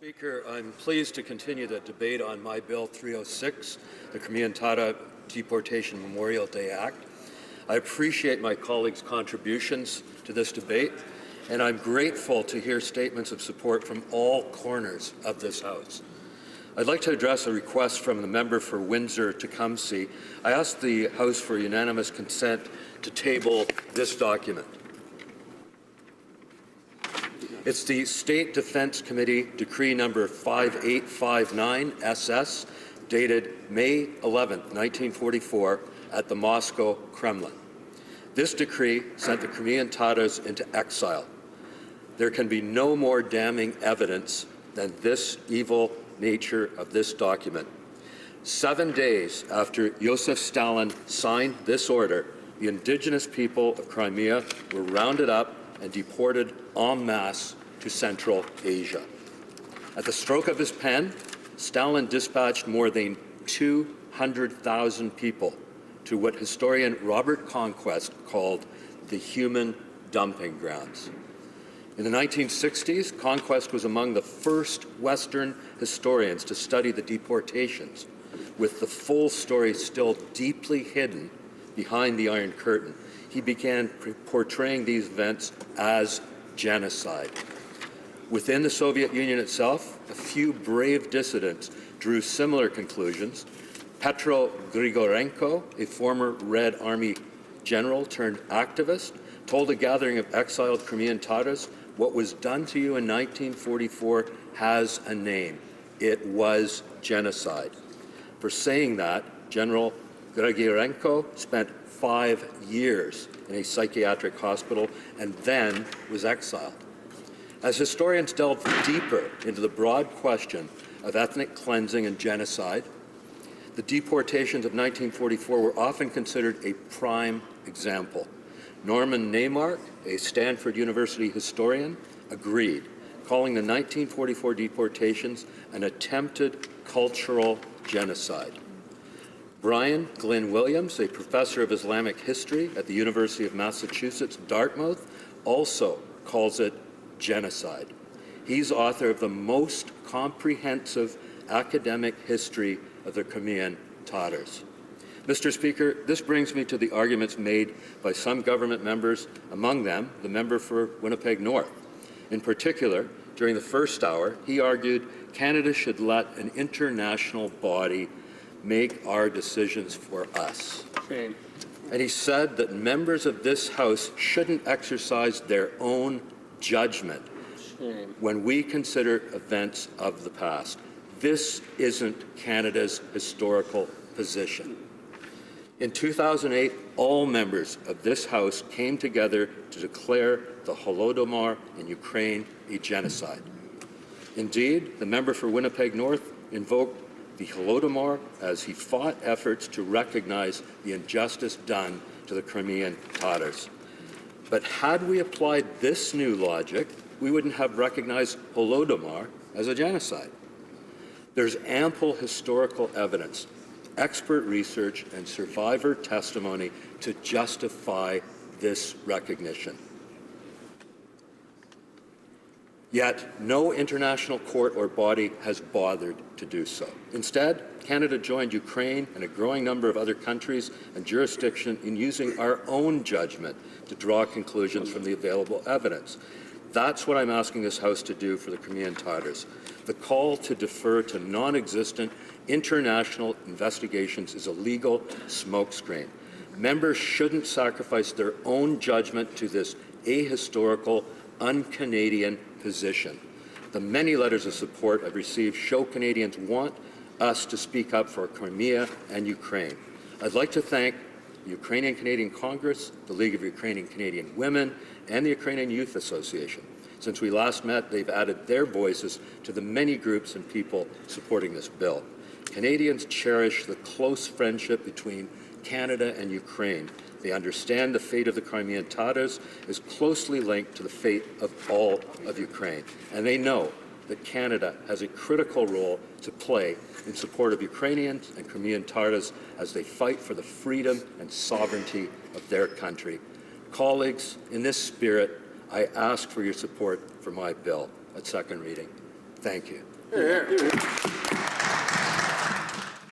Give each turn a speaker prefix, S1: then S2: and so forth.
S1: Speaker, I'm pleased to continue the debate on my Bill 306, the Crimean Tatar Deportation Memorial Day Act. I appreciate my colleagues' contributions to this debate, and I'm grateful to hear statements of support from all corners of this House. I'd like to address a request from the member for Windsor-Tecumseh. I ask the House for unanimous consent to table this document. It's the State Defense Committee Decree number 5859 SS, dated May 11, 1944, at the Moscow Kremlin. This decree sent the Crimean Tatars into exile. There can be no more damning evidence than this evil nature of this document. 7 days after Joseph Stalin signed this order, the indigenous people of Crimea were rounded up and deported en masse to Central Asia. At the stroke of his pen, Stalin dispatched more than 200,000 people to what historian Robert Conquest called the human dumping grounds. In the 1960s, Conquest was among the first Western historians to study the deportations, with the full story still deeply hidden behind the Iron Curtain. He began portraying these events as genocide. Within the Soviet Union itself, a few brave dissidents drew similar conclusions. Petro Grigorenko, a former Red Army general turned activist, told a gathering of exiled Crimean Tatars, "What was done to you in 1944 has a name. It was genocide." For saying that, General Grigorenko spent 5 years in a psychiatric hospital and then was exiled. As historians delve deeper into the broad question of ethnic cleansing and genocide, the deportations of 1944 were often considered a prime example. Norman Naimark, a Stanford University historian, agreed, calling the 1944 deportations an attempted cultural genocide. Brian Glynn Williams, a professor of Islamic history at the University of Massachusetts, Dartmouth, also calls it genocide. He's author of the most comprehensive academic history of the Crimean Tatars. Mr. Speaker, this brings me to the arguments made by some government members, among them the member for Winnipeg North. In particular, during the first hour, he argued Canada should let an international body make our decisions for us.
S2: Shame.
S1: And he said that members of this House shouldn't exercise their own judgment when we consider events of the past. This isn't Canada's historical position. In 2008, all members of this House came together to declare the Holodomor in Ukraine a genocide. Indeed, the member for Winnipeg North invoked the Holodomor as he fought efforts to recognize the injustice done to the Crimean Tatars. But had we applied this new logic, we wouldn't have recognized Holodomor as a genocide. There's ample historical evidence, expert research, and survivor testimony to justify this recognition. Yet, no international court or body has bothered to do so. Instead, Canada joined Ukraine and a growing number of other countries and jurisdictions in using our own judgment to draw conclusions from the available evidence. That's what I'm asking this House to do for the Crimean Tatars. The call to defer to non-existent international investigations is a legal smokescreen. Members shouldn't sacrifice their own judgment to this ahistorical, un-Canadian position. The many letters of support I've received show Canadians want us to speak up for Crimea and Ukraine. I'd like to thank the Ukrainian Canadian Congress, the League of Ukrainian Canadian Women, and the Ukrainian Youth Association. Since we last met, they've added their voices to the many groups and people supporting this bill. Canadians cherish the close friendship between Canada and Ukraine. They understand the fate of the Crimean Tatars is closely linked to the fate of all of Ukraine. And they know that Canada has a critical role to play in support of Ukrainians and Crimean Tatars as they fight for the freedom and sovereignty of their country. Colleagues, in this spirit, I ask for your support for my bill at second reading. Thank you.
S2: Here, here.